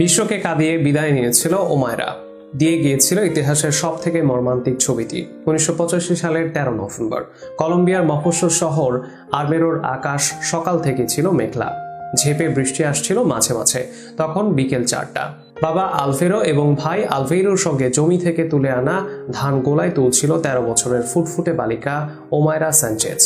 বিশ্বকে কাঁদিয়ে বিদায় নিয়েছিল ওমায়রা, দিয়ে গিয়েছিল ইতিহাসের সব থেকে মর্মান্তিক ছবিটি। 1985 সালের 13 নভেম্বর কলম্বিয়ার মফস্বল শহর আরমেরোর আকাশ সকাল থেকে ছিল মেঘলা, ঝেঁপে বৃষ্টি আসছিল মাঝে মাঝে। তখন বিকেল 4টা। বাবা আলভেরো এবং ভাই আলভেইরোর সঙ্গে জমি থেকে তুলে আনা ধান গোলায় তুলছিল 13 বছরের ফুটফুটে বালিকা ওমায়রা সানচেজ।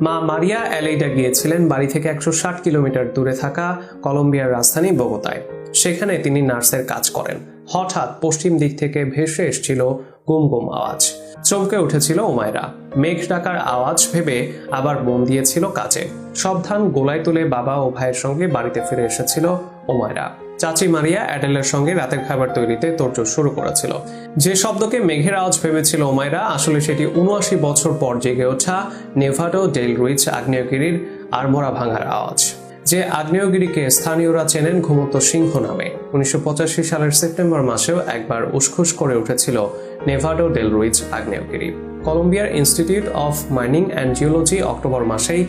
মা মারিয়া অ্যালেইডা গিয়েছিলেন বাড়ি থেকে 160 কিলোমিটার দূরে থাকা কলম্বিয়ার রাজধানী বোগোতায়। সেখানে তিনি নার্সের কাজ করেন। হঠাৎ পশ্চিম দিক থেকে ভেসে এসেছিল গুম গুম আওয়াজ। চমকে উঠেছিল ওমায়রা। মেঘ ডাকার আওয়াজ ভেবে আবার মন দিয়েছিল কাজে। সব ধান গোলায় তুলে বাবা ও ভাইয়ের সঙ্গে বাড়িতে ফিরে এসেছিল ওমায়রা। চাচি মারিয়া অ্যাডেলের সঙ্গে রাতের খাবার তৈরিতে তোড়জোড় শুরু করেছিল। যে শব্দকে মেঘের আওয়াজ ভেবেছিল ওমায়রা, আসলে সেটি 79 বছর পর জেগে ওঠা নেভাডো ডেল রুইচ আগ্নেয়গিরির আড়মোড়া ভাঙার আওয়াজ। যে আগ্নেয়গিরিকে স্থানীয়রা চেনেন ঘুমন্ত সিংহ নামে। 1985 সালের সেপ্টেম্বর মাসেও একবার উসখুস করে উঠেছিল নেভাডো ডেল রুইচ আগ্নেয়গিরি। কলম্বিয়ার institute of mining and geology October মাসেই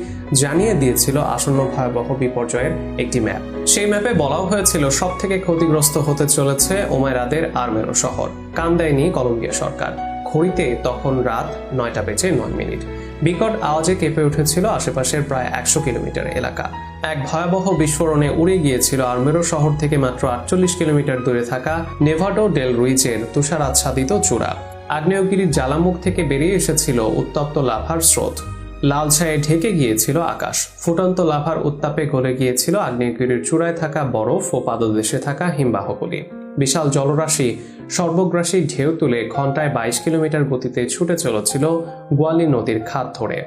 জানিয়ে দিয়েছিল আসন্ন ভয়াবহ বিপর্যয়ের একটি ম্যাপ। সেই ম্যাপে বলাও হয়েছিল সব থেকে ক্ষতিগ্রস্ত হতে চলেছে ওমায়রাদের আরমেরো শহর। কান দেয়নি কলম্বিয়া সরকার। ঘড়িতে তখন রাত 9:09। বিকট আওয়াজে কেঁপে উঠেছিল আশেপাশের প্রায় 100 কিলোমিটার এলাকা। এক ভয়াবহ বিস্ফোরণে উড়ে গিয়েছিল আরমেরো শহর থেকে মাত্র 48 কিলোমিটার দূরে থাকা নেভাডো ডেল রুইচের তুষার আচ্ছাদিত চূড়া। আগ্নেয়গিরির জ্বালামুখ থেকে বেরিয়ে এসেছিল উত্তপ্ত লাভার স্রোত। লাল ছায়ে ঢেকে গিয়েছিল আকাশ। ফুটন্ত লাভার উত্তাপে গলে গিয়েছিল আগ্নেয়গিরির চূড়ায় থাকা বরফ ও পাদদেশে থাকা হিমবাহগুলি। বিশাল জলরাশি সর্বগ্রাসী ঢেউ তুলে ঘন্টায় 22 কিলোমিটার গতিতে ছুটে চলেছিল গোয়ালি নদীর খাত ধরে।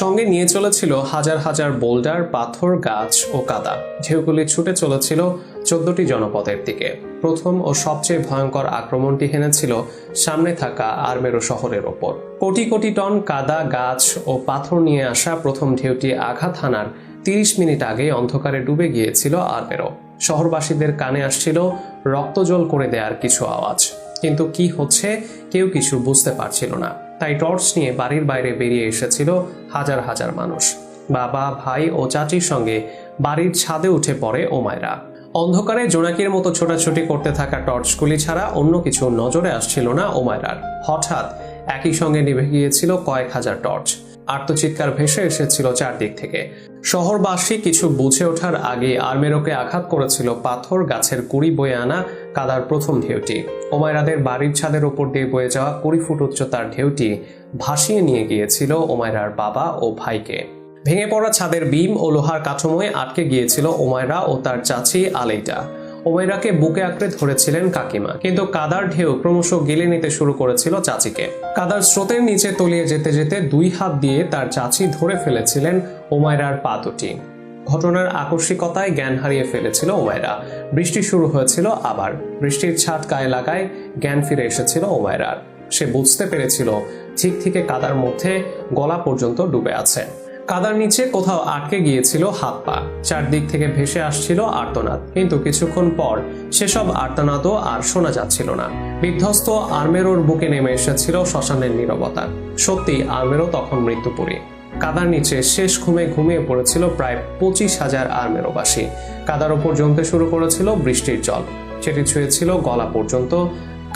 সঙ্গে নিয়ে চলেছিল হাজার হাজার বোল্ডার, পাথর, গাছ ও কাদা। ঢেউগুলি ছুটে চলেছিল 14টি জনপদের দিকে। প্রথম ও সবচেয়ে ভয়ঙ্কর আক্রমণটি হেনেছিল সামনে থাকা আরমেরো শহরের ওপর। কোটি কোটি টন কাদা, গাছ ও পাথর নিয়ে আসা প্রথম ঢেউটি আঘাত হানার 30 মিনিট আগে অন্ধকারে ডুবে গিয়েছিল আরমেরো। শহরবাসীদের কানে আসছিল রক্তজল করে দেওয়ার কিছু আওয়াজ, কিন্তু কি হচ্ছে কেউ কিছু বুঝতে পারছিল না। তাই টর্চ নিয়ে বাড়ির বাইরে বেরিয়ে এসেছিল হাজার হাজার মানুষ। বাবা, ভাই ও চাচির সঙ্গে বাড়ির ছাদে উঠে পড়ে ওমায়রা। অন্ধকারে জোনাকির মতো ছোটাছুটি করতে থাকা টর্চগুলি ছাড়া অন্য কিছু নজরে আসছিল না ওমায়রার। হঠাৎ একই সঙ্গে নিভে গিয়েছিল কয়েক হাজার টর্চ। আর্তচিৎকার ভেসে এসেছিল চারদিক থেকে। শহরবাসী কিছু বুঝে ওঠার আগে আরমেরোকে আঘাত করেছিল পাথর, গাছের কুড়ি বয়ে আনা কাদার প্রথম ঢেউটি। ওমায়রাদের বাড়ির ছাদের উপর দিয়ে বয়ে যাওয়া 20 ফুট উচ্চতার ঢেউটি ভাসিয়ে নিয়ে গিয়েছিল ওমায়রার বাবা ও ভাইকে। ভেঙে পড়া ছাদের বিম ও লোহার কাঠামোয় আটকে গিয়েছিল ওমায়রা ও তার চাচি আলেইডা। ওমায়রাকে বুকে আঁকড়ে ধরেছিলেন কাকিমা, কিন্তু কাদার ঢেউ ক্রমশ গিলে নিতে শুরু করেছিল চাচিকে। কাদার স্রোতের নিচে তলিয়ে যেতে যেতে 2 হাত দিয়ে তার চাচি ধরে ফেলেছিলেন ওমায়রার পা দুটি। ঘটনার আকস্মিকতায় জ্ঞান হারিয়ে ফেলেছিল ওমায়রা। বৃষ্টি শুরু হয়েছিল আবার। বৃষ্টির ছাট গায়ে লাগায় জ্ঞান ফিরে এসেছিল ওমায়রার। সে বুঝতে পেরেছিল ঠিক থেকে কাদার মধ্যে গলা পর্যন্ত ডুবে আছে। কাদার নিচে কোথাও আটকে গিয়েছিল হাত পা। চারদিক থেকে ভেসে আসছিল আর্তনাদ, কিন্তু কিছুক্ষণ পর সেসব আর্তনাদও আর শোনা যাচ্ছিল না। বিধ্বস্ত আরমেরোর বুকে নেমে এসেছিল শ্মশানের নীরবতা। সত্যি আরমেরো তখন মৃত্যুপুরী। কাদার নিচে শেষ ঘুমে ঘুমিয়ে পড়েছিল প্রায় 25,000 আরমেরোবাসী। কাদার ওপর জমতে শুরু করেছিল বৃষ্টির জল। সেটি ছুঁয়েছিল গলা পর্যন্ত।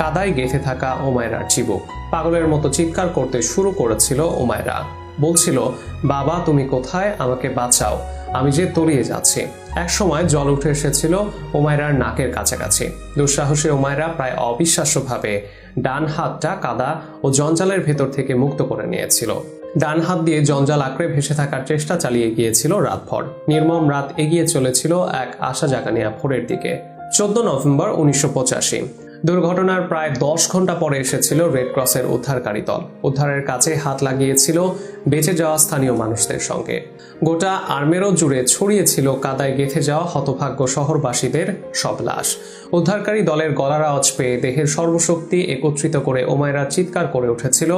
কাদায় গেঁথে থাকা ওমায়রার চিবুক। পাগলের মতো চিৎকার করতে শুরু করেছিল ওমায়রা। বলছিল, বাবা তুমি কোথায়, আমাকে বাঁচাও, আমি যে তলিয়ে যাচ্ছি। এক সময় জল উঠে এসেছিল ওমায়রার নাকের কাছাকাছি। দুঃসাহসী ওমায়রা প্রায় অবিশ্বাস্যভাবে ডান হাতটা কাদা ও জঞ্জালের ভেতর থেকে মুক্ত করে নিয়েছিল। ডান হাত দিয়ে জঞ্জাল আঁকড়ে ভেসে থাকার চেষ্টা চালিয়ে গিয়েছিল রাতভর। নির্মম রাত এগিয়ে চলেছিল এক আশা জাগানিয়া ভোরের দিকে। 14 নভেম্বর 1985। দুর্ঘটনার প্রায় 10 ঘন্টা পরে এসেছিল রেড ক্রসের উদ্ধারকারী দল। উদ্ধারের কাছে হাত লাগিয়েছিল বেঁচে যাওয়া স্থানীয় মানুষদের সঙ্গে। গোটা আরমেরো জুড়ে ছড়িয়েছিল কাদায় গেঁথে যাওয়া হতভাগ্য শহরবাসীদের সব লাশ। উদ্ধারকারী দলের গলার আওয়াজ পেয়ে দেহের সর্বশক্তি একত্রিত করে ওমায়রা চিৎকার করে উঠেছিল,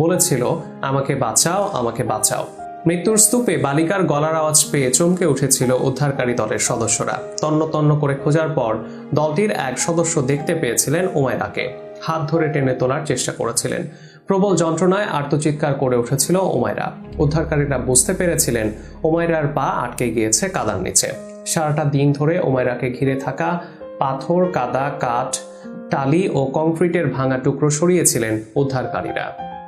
বলেছিল, আমাকে বাঁচাও, আমাকে বাঁচাও। মৃত্যুর স্তূপে বালিকার গলার আওয়াজ পেয়ে চমকে উঠেছিল উদ্ধারকারী দলের সদস্যরা। তন্ন তন্ন করে খোঁজার পর দলটির এক সদস্য দেখতে পেয়েছিলেন ওমায়রাকে। হাত ধরে টেনে তোলার চেষ্টা করেছিলেন। প্রবল যন্ত্রণায় আর্তচিৎকার করে উঠেছিল ওমায়রা। উদ্ধারকারীরা বুঝতে পেরেছিলেন ওমায়রার পা আটকে গিয়েছে কাদার নিচে। সারাটা দিন ধরে ওমায়রাকে ঘিরে থাকা পাথর, কাদা, কাঠ, টালি ও কংক্রিটের ভাঙা টুকরো সরিয়েছিলেন উদ্ধারকারীরা।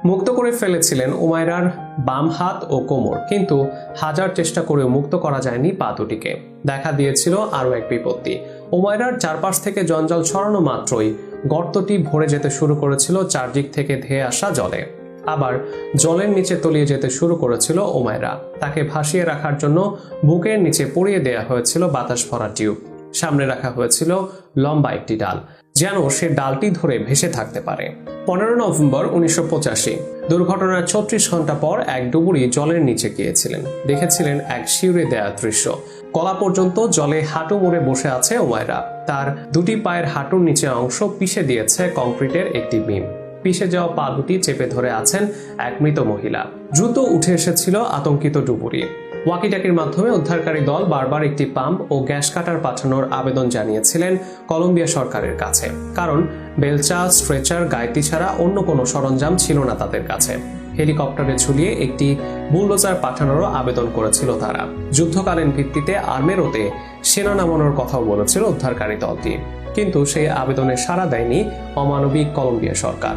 মুক্ত করে ফেলেছিলেন উমাইরার বাম হাত ও কোমর, কিন্তু হাজার চেষ্টা করেও মুক্ত করা যায়নি পা দুটিকে। দেখা দিয়েছিল আরও এক বিপত্তি। উমাইরার চারপাশ থেকে জঞ্জাল ছড়ানো মাত্রই গর্তটি ভরে যেতে শুরু করেছিল চারদিক থেকে ধেয়ে আসা জলে। আবার জলের নিচে তলিয়ে যেতে শুরু করেছিল উমাইরা। তাকে ভাসিয়ে রাখার জন্য বুকের নিচে পরিয়ে দেয়া হয়েছিল বাতাস ভরা টিউব। সামনে রাখা হয়েছিল লম্বা একটি ডাল, যেন সে ডালটি ধরে ভেসে থাকতে পারে। 15 নভেম্বর 1985 দুর্ঘটনার 36 ঘন্টা পর এক ডুবুরি জলের নিচে গিয়েছিলেন। দেখেছিলেন এক শিউরে দেয়া দৃশ্য। গলা পর্যন্ত জলে হাঁটু মুড়ে বসে আছে উমাইরা। তার দুটি পায়ের হাঁটুর নিচের অংশ পিষে দিয়েছে কংক্রিটের একটি বিম। পিষে যাওয়া পা দুটি চেপে ধরে আছেন এক মৃত মহিলা। দ্রুত উঠে এসেছিল আতঙ্কিত ডুবুরি। ওয়াকিটাকির মাধ্যমে উদ্ধারকারী দল বারবার একটি পাম্প ও গ্যাস কাটার পাঠানোর আবেদন জানিয়েছিলেন কলম্বিয়া সরকারের কাছে, কারণ বেলচা, স্ট্রেচার, গাইতি ছাড়া অন্য কোনো সরঞ্জাম ছিল না তাদের কাছে। হেলিকপ্টারে ঝুলিয়ে একটি বুলডোজার পাঠানোরও আবেদন করেছিল তারা। যুদ্ধকালীন ভিত্তিতে আর্মেরোতে সেনা নামানোর কথাও বলেছিল উদ্ধারকারী দলটি, কিন্তু সেই আবেদনে সাড়া দেয়নি অমানবিক কলম্বিয়া সরকার।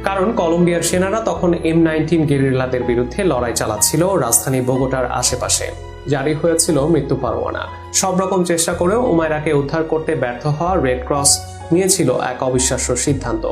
কারণ কলম্বিয়ার সেনারা তখন M19 গেরিলাদের বিরুদ্ধে লড়াই চালাচ্ছিল রাজধানী বোগোটার আশেপাশে। জারি হয়েছিল মৃত্যু পরোয়ানা। সব রকম চেষ্টা করেও উমাইরাকে উদ্ধার করতে ব্যর্থ হওয়া রেড ক্রস নিয়েছিল এক অবিশ্বাস্য সিদ্ধান্ত।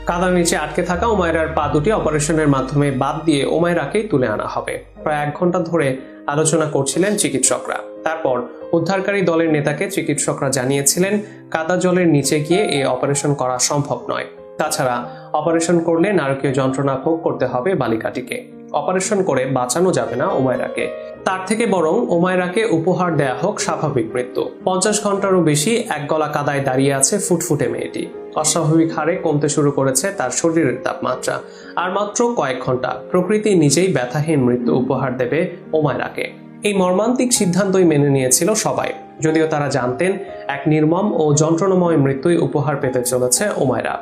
কাদার নিচে আটকে থাকা উমাইরার পা দুটি অপারেশনের মাধ্যমে বাদ দিয়ে উমাইরাকেই তুলে আনা হবে। প্রায় 1 ঘন্টা ধরে আলোচনা করছিলেন চিকিৎসকরা। তারপর উদ্ধারকারী দলের নেতাকে চিকিৎসকরা জানিয়েছিলেন কাদা জলের নিচে গিয়ে এই অপারেশন করা সম্ভব নয়। তাছাড়া অপারেশন করলে নারকীয় যন্ত্রণা ভোগ করতে হবে বালিকাটিকে। অপারেশন করে বাঁচানো যাবে না উমাইরাকে। তার থেকে বরং উমাইরাকে উপহার দেয়া হোক স্বাভাবিক মৃত্যু। 50 ঘন্টারও বেশি এক গলা কাদায় দাঁড়িয়ে আছে ফুটফুটে মেয়েটি। অস্বাভাবিক হারে কমতে শুরু করেছে তার শরীরের তাপমাত্রা। আর মাত্র কয়েক ঘন্টা প্রকৃতি নিজেই ব্যথাহীন মৃত্যু উপহার দেবে উমাইরাকে। এই মর্মান্তিক সিদ্ধান্তই মেনে নিয়েছিল সবাই, যদিও তারা জানতেন এক নির্মম ও যন্ত্রণাময় মৃত্যুই উপহার পেতে চলেছে উমাইরা।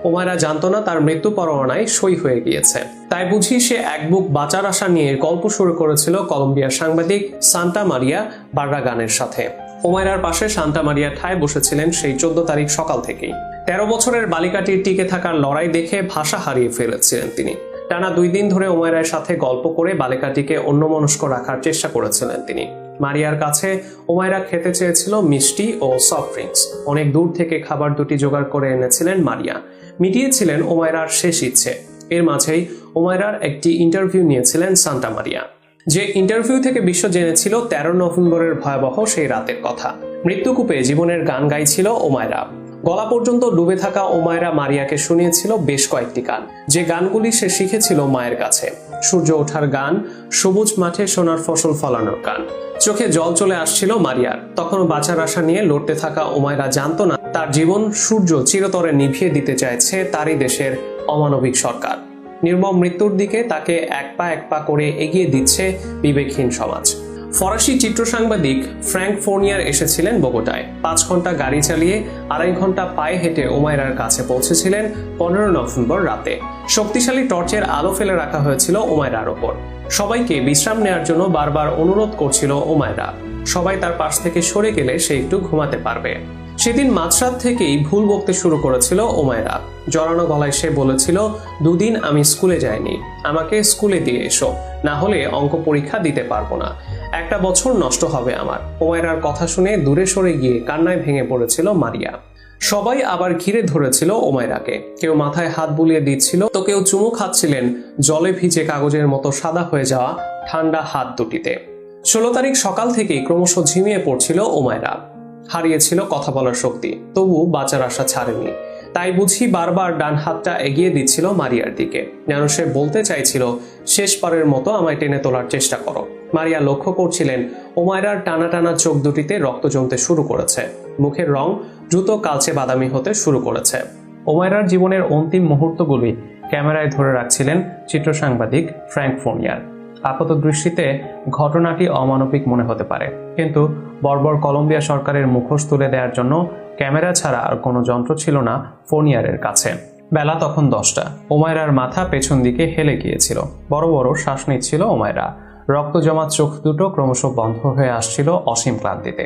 উমাইরা জানতো না তার মৃত্যু পরোয়ানায় সই হয়ে গিয়েছে। তাই বুঝি সে এক বুক বাঁচার আশা নিয়ে গল্প শুরু করেছিল কলম্বিয়ার সাংবাদিক সান্টা মারিয়া বার্রাগানের সাথে। উমাইরার পাশে সান্টা মারিয়া ঠায় বসেছিলেন সেই 14 তারিখ সকাল থেকেই। 13 বছরের বালিকাটির টিকে থাকার লড়াই দেখে ভাষা হারিয়ে ফেলেছিলেন তিনি। টানা 2 দিন ধরে উমাইরার সাথে গল্প করে বালিকাটিকে অন্যমনস্ক রাখার চেষ্টা করেছিলেন তিনি। মারিয়ার কাছে উমাইরা খেতে চেয়েছিল মিষ্টি ও সফট ড্রিঙ্কস। অনেক দূর থেকে খাবার দুটি জোগাড় করে এনেছিলেন মারিয়া। মিটিয়েছিলেন উমাইরার শেষ ইচ্ছে। এর মাঝেই উমাইরার একটি ইন্টারভিউ নিয়েছিলেন সান্টা মারিয়া। যে ইন্টারভিউ থেকে বিশ্ব জেনেছিল 13 নভেম্বরের ভয়াবহ সেই রাতের কথা। মৃত্যুকূপে জীবনের গান গাইছিল উমাইরা। গলা পর্যন্ত ডুবে থাকা উমাইরা মারিয়াকে শুনিয়েছিল বেশ কয়েকটি গান, যে গানগুলি সে শিখেছিল মায়ের কাছে। সূর্য ওঠার গান, সবুজ মাঠে সোনার ফসল ফলানোর গান। চোখে জল চলে আসছিল মারিয়ার। তখনও বাঁচার আশা নিয়ে লড়তে থাকা উমাইরা জানতো না তার জীবন সূর্য চিরতরে নিভিয়ে দিতে চাইছে তারই দেশের অমানবিক সরকার। নির্মম মৃত্যুর দিকে তাকে এক পা করে এগিয়ে দিচ্ছে বিবেকহীন সমাজ। ফরাসি চিত্র সাংবাদিক ফ্র্যাঙ্ক ফোর্নিয়ার এসেছিলেন বোগোটায়। 5 ঘন্টা গাড়ি চালিয়ে 2.5 ঘন্টা পায়ে হেঁটে উমাইরার কাছে পৌঁছেছিলেন 15 নভেম্বর রাতে। শক্তিশালী টর্চের আলো ফেলে রাখা হয়েছিল উমাইরার ওপর। সবাইকে বিশ্রাম নেওয়ার জন্য বারবার অনুরোধ করছিল উমাইরা। সবাই তার পাশ থেকে সরে গেলে সে একটু ঘুমাতে পারবে। সেদিন মাঝরাত থেকেই ভুল বকতে শুরু করেছিল উমাইরা। জড়ানো গলায় সে বলেছিল, 2 দিন আমি স্কুলে যাইনি, আমাকে স্কুলে দিয়ে এসো, না হলে অঙ্ক পরীক্ষা দিতে পারবো না। 1 বছর নষ্ট হবে আমার। উমাইরার কথা শুনে দূরে সরে গিয়ে কান্নায় ভেঙে পড়েছিল মারিয়া। সবাই আবার ঘিরে ধরেছিল উমাইরাকে। কেউ মাথায় হাত বুলিয়ে দিচ্ছিল, তো কেউ চুমু খাচ্ছিলেন জলে ভিজে কাগজের মতো সাদা হয়ে যাওয়া ঠান্ডা হাত দুটিতে। 16 তারিখ সকাল থেকেই ক্রমশ ঝিমিয়ে পড়ছিল উমাইরা। হারিয়েছিল কথা বলার শক্তি, তবু বাঁচার আশা ছাড়েনি। তাই বুঝি বারবার ডান হাতটা এগিয়ে দিচ্ছিল মারিয়ার দিকে, যেন সে বলতে চাইছিল, শেষবারের মতো আমায় টেনে তোলার চেষ্টা করো। মারিয়া লক্ষ্য করছিলেন উমাইরার টানা টানা চোখ দুটিতে রক্ত জমতে শুরু করেছে। মুখের রং দ্রুত কালচে বাদামি হতে শুরু করেছে। উমাইরার জীবনের অন্তিম মুহূর্তগুলি ক্যামেরায় ধরে রাখছিলেন চিত্র সাংবাদিক ফ্র্যাঙ্ক ফোর্নিয়ার। আপাত দৃষ্টিতে ঘটনাটি অমানবিক মনে হতে পারে, কিন্তু বর্বর কলম্বিয়া সরকারের মুখোশ তুলে দেওয়ার জন্য ক্যামেরা ছাড়া আর কোনো যন্ত্র ছিল না ফোর্নিয়ারের কাছে। বেলা তখন 10টা। উমাইরার মাথা পেছন দিকে হেলে গিয়েছিল। বড় বড় শ্বাস নিচ্ছিল উমাইরা। রক্ত জমা চোখ দুটো ক্রমশ বন্ধ হয়ে আসছিল অসীম ক্লান্তিতে।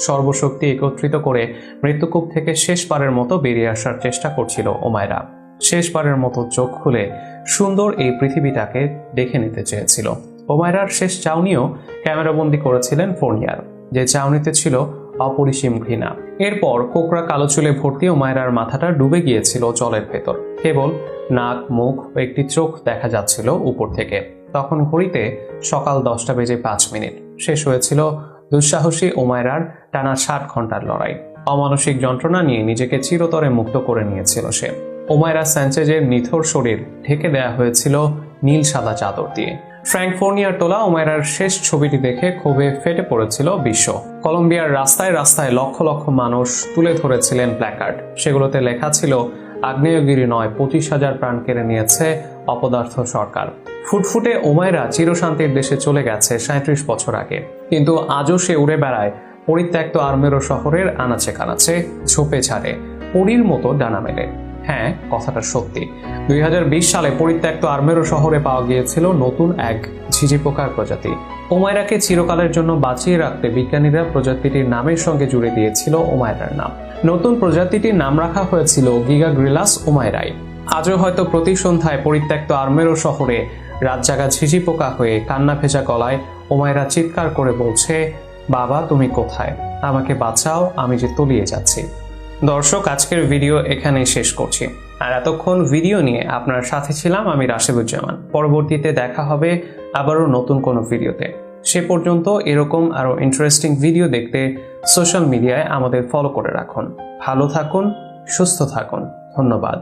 সর্বশক্তি একত্রিত করে মৃত্যুকূপ থেকে শেষবারের মতো বেরিয়ে আসার চেষ্টা করছিল ওমায়রা। শেষবারের মতো চোখ খুলে সুন্দর এই পৃথিবীটাকে দেখে নিতে চেয়েছিল। ওমায়রার শেষ চাউনিও ক্যামেরাবন্দি করেছিলেন ফোর্নিয়ার, যে চাউনিতে ছিল অপরিসীম ঘৃণা। এরপর কোকড়া কালো চুলে ভর্তি ওমায়রার মাথাটা ডুবে গিয়েছিল জলের ভেতর। কেবল নাক, মুখ ও একটি চোখ দেখা যাচ্ছিল উপর থেকে। তখন ঘড়িতে সকাল 10:05। শেষ হয়েছিল দুঃসাহসী ওমায়রার টানা 60 ঘন্টার লড়াই। অমানসিক যন্ত্রণা নিয়ে নিজেকে চিরতরে মুক্ত করে নিয়েছিল সে। ওমায়রা স্যাঞ্চেজের নিথর শরীর ঢেকে দেয়া হয়েছিল নীল সাদা চাদর দিয়ে। ফ্র্যাঙ্ক ফোর্নিয়ার তোলা ওমায়রার শেষ ছবিটি দেখে ক্ষোভে ফেটে পড়েছিল বিশ্ব। কলম্বিয়ার রাস্তায় রাস্তায় লক্ষ লক্ষ মানুষ তুলে ধরেছিলেন প্ল্যাকার্ড। সেগুলোতে লেখা ছিল, আগ্নেয়গিরি নয়, 25,000 প্রাণ কেড়ে নিয়েছে অপদার্থ সরকার। ফুটফুটে ওমায়রা চিরশান্তির দেশে চলে গেছে 37 বছর আগে, কিন্তু আজও সে উড়ে বেড়ায় পরিত্যক্ত আর্মেরো শহরের আনাচে কানাচে, ঝোপে ঝাড়ে, পরীর মতো ডানা মেলে। হ্যাঁ, কথাটা সত্যি। 2020 সালে পরিত্যক্ত আর্মেরো শহরে পাওয়া গিয়েছিল নতুন এক ঝিঝি পোকার প্রজাতি। ওমায়রাকে চিরকালের জন্য বাঁচিয়ে রাখতে বিজ্ঞানীরা প্রজাতিটির নামের সঙ্গে জুড়ে দিয়েছিল ওমায়রার নাম। নতুন প্রজাতিটির নাম রাখা হয়েছিল গিগাগ্রিলাস ওমায়রাই। আজও হয়তো প্রতি সন্ধ্যায় পরিত্যক্ত আর্মেরো শহরে রাত জাগা ঝিঝি পোকা হয়ে কান্না ভেজা গলায় ওমায়রা চিৎকার করে বলছে, বাবা তুমি কোথায়, আমাকে বাঁচাও, আমি যে তলিয়ে যাচ্ছি। দর্শক, আজকের ভিডিও এখানেই শেষ করছি। আর এতক্ষণ ভিডিও নিয়ে আপনার সাথে ছিলাম আমি রাশেদুজ্জামান। পরবর্তীতে দেখা হবে আবারও নতুন কোনো ভিডিওতে। সে পর্যন্ত এরকম আরো ইন্টারেস্টিং ভিডিও দেখতে সোশ্যাল মিডিয়ায় আমাদের ফলো করে রাখুন। ভালো থাকুন, সুস্থ থাকুন। ধন্যবাদ।